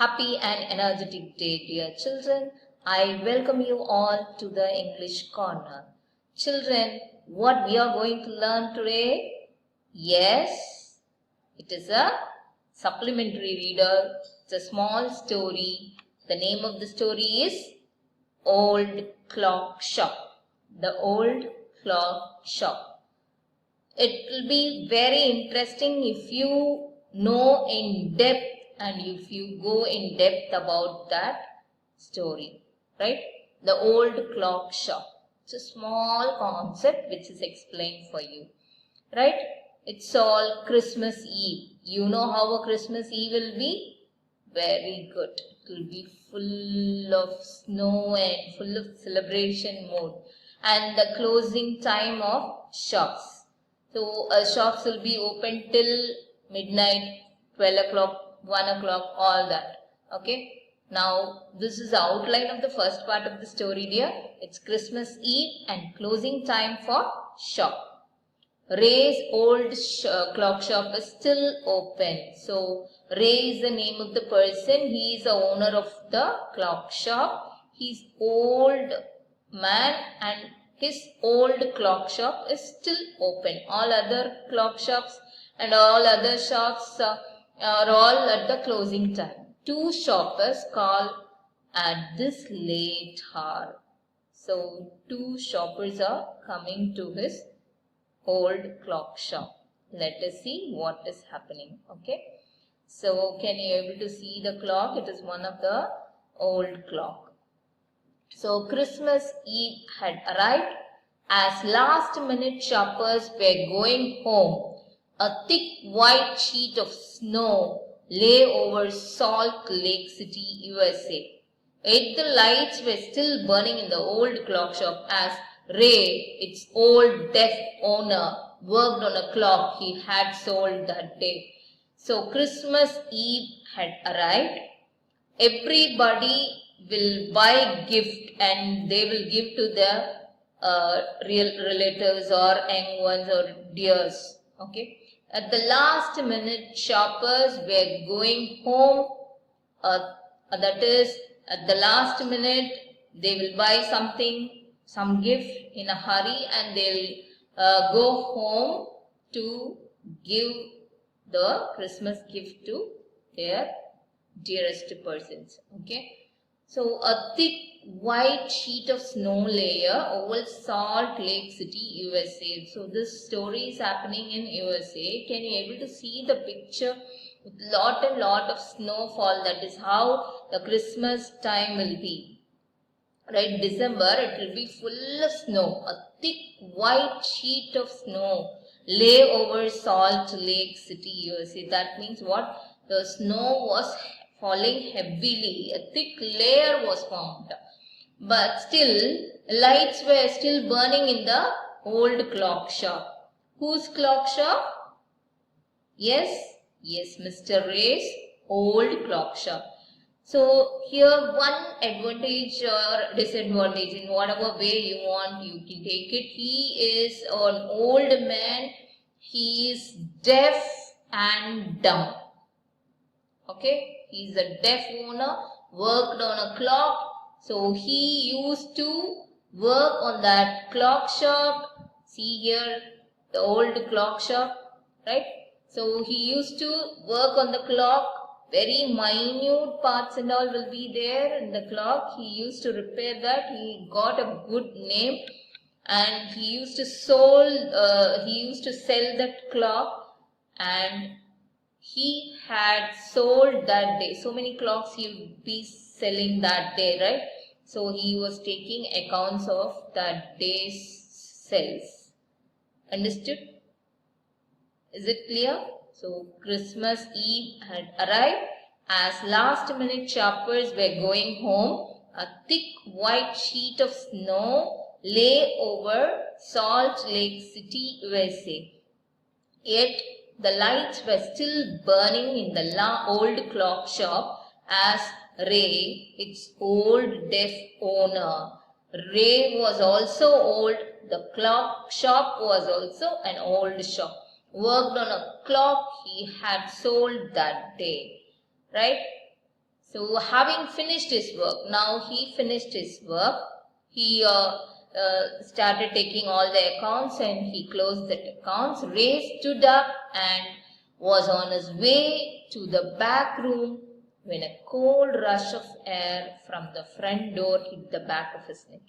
Happy and energetic day, dear children. I welcome you all to the English Corner. Children, what we are going to learn today? Yes, it is a supplementary reader. It's a small story. The name of the story is Old Clock Shop. The Old Clock Shop. It will be very interesting if you know in depth and if you go in depth about that story, right? The Old Clock Shop. It's a small concept which is explained for you, right? It's all Christmas Eve. You know how a Christmas Eve will be? Very good. It will be full of snow and full of celebration mode. And the closing time of shops. So shops will be open till midnight, 12 o'clock, 1 o'clock, all that. Okay. Now this is the outline of the first part of the story, dear. It's Christmas Eve and closing time for shop. Ray's old clock shop is still open. So Ray is the name of the person. He is the owner of the clock shop. He's old man and his old clock shop is still open. All other clock shops and all other shops are all at the closing time. Two shoppers call at this late hour. So two shoppers are coming to his old clock shop. Let us see what is happening. Okay. So can you able to see the clock? It is one of the old clock. So Christmas Eve had arrived. As last minute shoppers were going home, a thick white sheet of snow lay over Salt Lake City, USA. Yet the lights were still burning in the old clock shop as Ray, its old deaf owner, worked on a clock he had sold that day. So Christmas Eve had arrived. Everybody will buy gift and they will give to their real relatives or young ones or dears. Okay. At the last minute, shoppers were going home. That is, at the last minute, they will buy something, some gift in a hurry, and they'll go home to give the Christmas gift to their dearest persons. Okay. So a thick white sheet of snow layer over Salt Lake City, USA. So this story is happening in USA. Can you able to see the picture with lot and lot of snowfall? That is how the Christmas time will be. Right, December, it will be full of snow. A thick white sheet of snow lay over Salt Lake City, USA. That means what? The snow was falling heavily. A thick layer was formed. But still, lights were still burning in the old clock shop. Whose clock shop? Yes, Mr. Ray's old clock shop. So here one advantage or disadvantage, in whatever way you want, you can take it. He is an old man. He is deaf and dumb. Okay. He is a deaf owner, worked on a clock. So he used to work on that clock shop. See here the old clock shop, right? So he used to work on the clock. Very minute parts and all will be there in the clock. He used to repair that. He got a good name and he used to sell that clock, and he had sold that day. So many clocks he would be selling that day, right? So he was taking accounts of that day's sales. Understood? Is it clear? So Christmas Eve had arrived. As last minute shoppers were going home, a thick white sheet of snow lay over Salt Lake City, USA. Yet the lights were still burning in the old clock shop as Ray, its old deaf owner. Ray was also old. The clock shop was also an old shop. Worked on a clock he had sold that day. Right? So having finished his work, now he finished his work, he started taking all the accounts and he closed the accounts. Ray stood up and was on his way to the back room when a cold rush of air from the front door hit the back of his neck.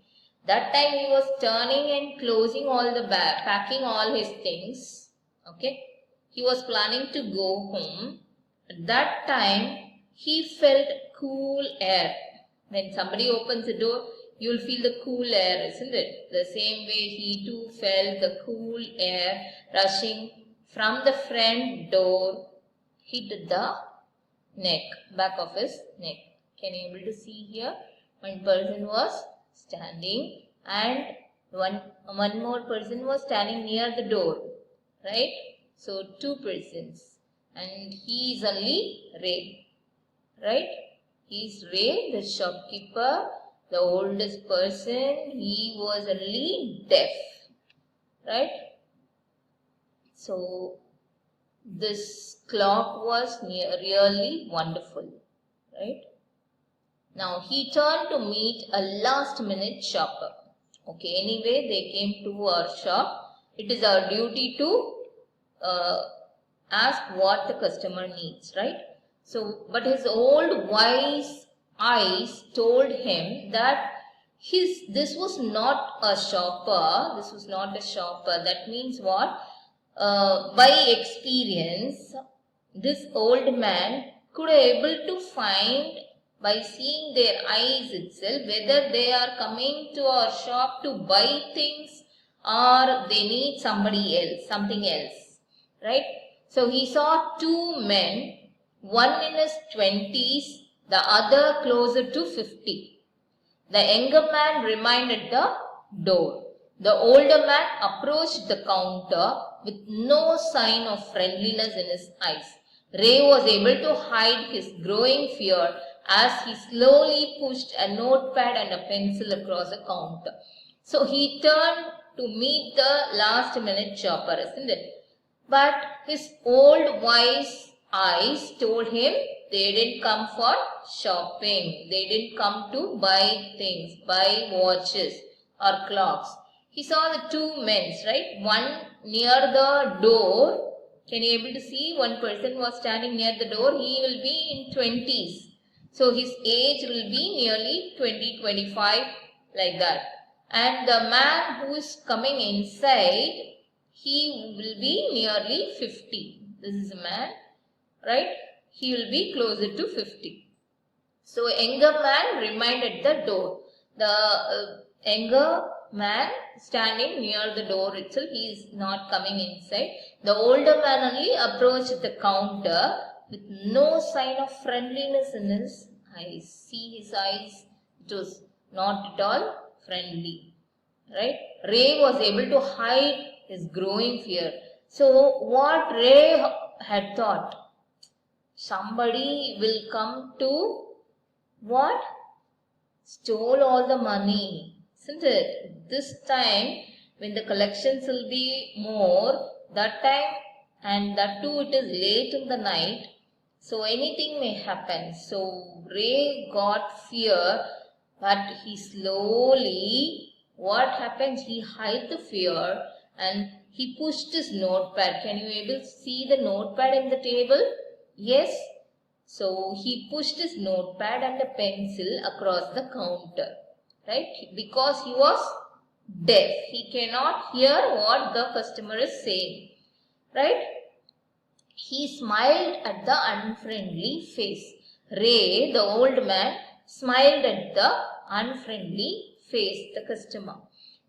That time he was turning and closing all the bag, packing all his things. Okay, he was planning to go home. At that time, he felt cool air. When somebody opens the door, you will feel the cool air, isn't it? The same way he too felt the cool air rushing from the front door, hit the neck, back of his neck. Can you able to see here? One person was standing and one more person was standing near the door, right? So two persons, and he is only Ray, right? He is Ray, the shopkeeper, the oldest person. He was only deaf, right? So this clock was really wonderful, right? Now he turned to meet a last minute shopper. Okay, anyway, they came to our shop. It is our duty to ask what the customer needs, right? So, but his old wise eyes told him that this was not a shopper. This was not a shopper. That means what? By experience, this old man could able to find by seeing their eyes itself whether they are coming to our shop to buy things or they need somebody else, something else, right? So he saw two men, one in his 20s, the other closer to 50. The younger man remained at the door. The older man approached the counter with no sign of friendliness in his eyes. Ray was able to hide his growing fear as he slowly pushed a notepad and a pencil across the counter. So he turned to meet the last minute shopper, isn't it? But his old wise eyes told him they didn't come for shopping. They didn't come to buy things, buy watches or clocks. He saw the two men, right? One near the door. Can you able to see? One person was standing near the door. He will be in 20s. So his age will be nearly 20, 25, like that. And the man who is coming inside, he will be nearly 50. This is a man, right? He will be closer to 50. So younger man remained at the door. The younger man standing near the door itself, he is not coming inside. The older man only approached the counter with no sign of friendliness in his eyes. See his eyes, it was not at all friendly, right? Ray was able to hide his growing fear. So what Ray had thought? Somebody will come to what? Stole all the money, isn't it? This time when the collections will be more, that time, and that too it is late in the night, so anything may happen. So Ray got fear, but he slowly, what happens? He hid the fear and he pushed his notepad. Can you able to see the notepad in the table? Yes. So he pushed his notepad and a pencil across the counter, right? Because he was deaf. He cannot hear what the customer is saying, right? He smiled at the unfriendly face. Ray, the old man, smiled at the unfriendly face, the customer.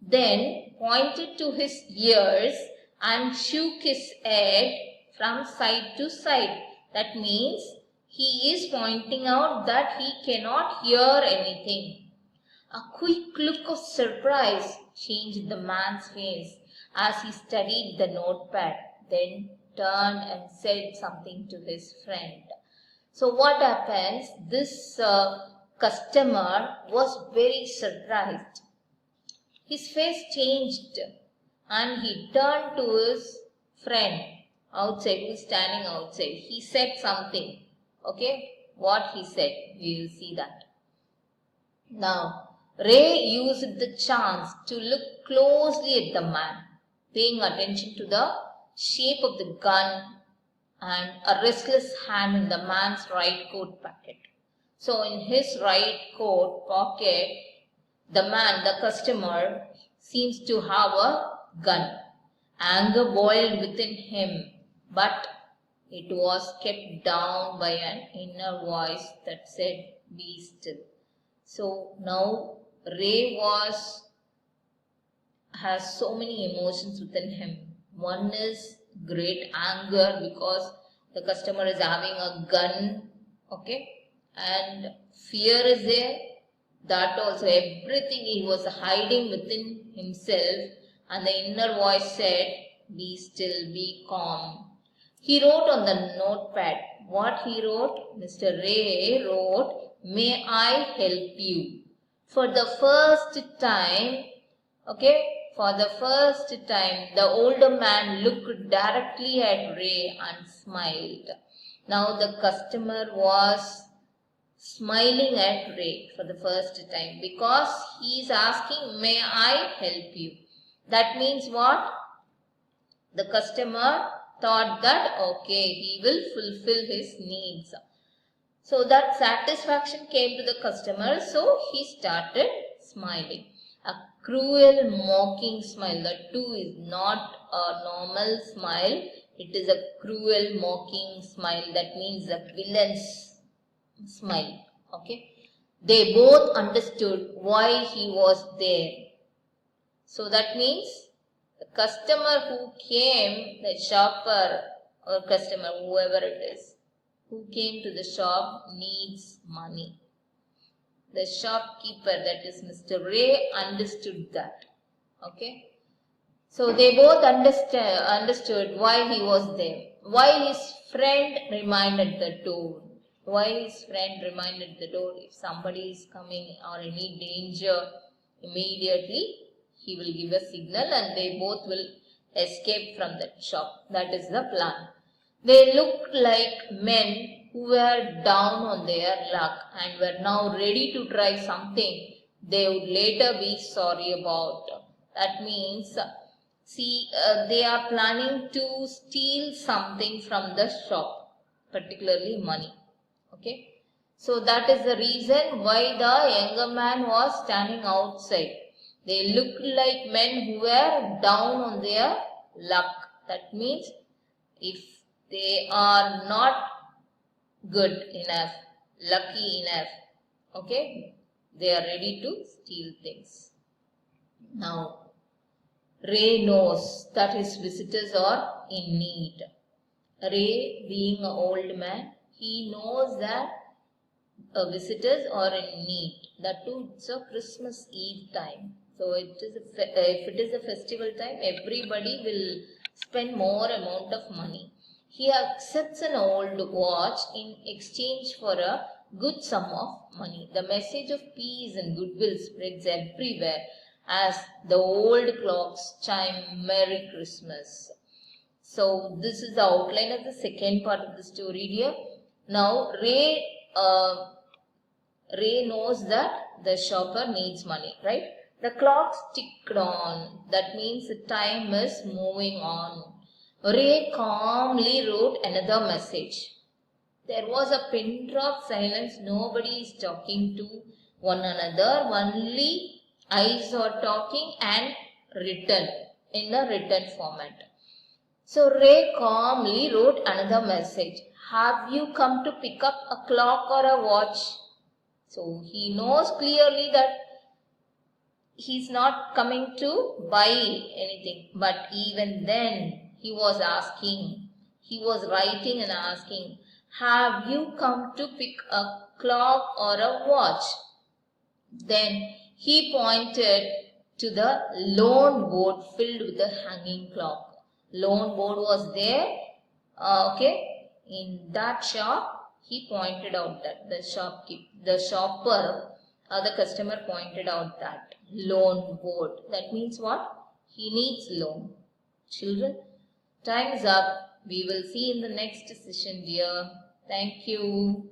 Then pointed to his ears and shook his head from side to side. That means he is pointing out that he cannot hear anything. A quick look of surprise changed the man's face as he studied the notepad, then turned and said something to his friend. So what happens? This customer was very surprised. His face changed and he turned to his friend outside, who is standing outside. He said something. Okay. what he said. We will see that. Now, Ray used the chance to look closely at the man, paying attention to the shape of the gun and a restless hand in the man's right coat pocket. So, in his right coat pocket, the man, the customer, seems to have a gun. Anger boiled within him, but it was kept down by an inner voice that said, "Be still." So now Ray has so many emotions within him. One is great anger because the customer is having a gun, okay, and fear is there. That also, everything he was hiding within himself, and the inner voice said, "Be still, be calm." He wrote on the notepad. What he wrote? Mr. Ray wrote, "May I help you?" For the first time, the older man looked directly at Ray and smiled. Now the customer was smiling at Ray for the first time because he is asking, "May I help you?" That means what? The customer thought that, okay, he will fulfill his needs. So that satisfaction came to the customer, so he started smiling. A cruel, mocking smile. That too is not a normal smile. It is a cruel, mocking smile. That means a villain's smile. Okay. They both understood why he was there. So that means the customer who came, the shopper or customer, whoever it is, who came to the shop needs money. The shopkeeper, that is Mr. Ray, understood that. Okay. So they both understood why he was there. Why his friend reminded the door. Why his friend reminded the door. If somebody is coming or any danger, immediately he will give a signal and they both will escape from that shop. That is the plan. They looked like men who were down on their luck and were now ready to try something they would later be sorry about. That means, they are planning to steal something from the shop, particularly money. Okay. So that is the reason why the younger man was standing outside. They looked like men who were down on their luck. That means if they are not good enough, lucky enough, okay, they are ready to steal things. Now, Ray knows that his visitors are in need. Ray, being an old man, he knows that visitors are in need. That too, it's a Christmas Eve time. So if it is a festival time, everybody will spend more amount of money. He accepts an old watch in exchange for a good sum of money. The message of peace and goodwill spreads everywhere as the old clocks chime Merry Christmas. So this is the outline of the second part of the story, dear. Now Ray knows that the shopper needs money, right? The clocks ticked on. That means the time is moving on. Ray calmly wrote another message. There was a pin drop silence. Nobody is talking to one another. Only eyes are talking and written in the written format. So Ray calmly wrote another message. Have you come to pick up a clock or a watch? So he knows clearly that he's not coming to buy anything. But even then, he was asking, he was writing and asking, have you come to pick a clock or a watch? Then he pointed to the lone board filled with the hanging clock. Lone board was there, in that shop. He pointed out that the customer pointed out that loan board. That means what? He needs loan. Children, time is up. We will see in the next session, dear. Thank you.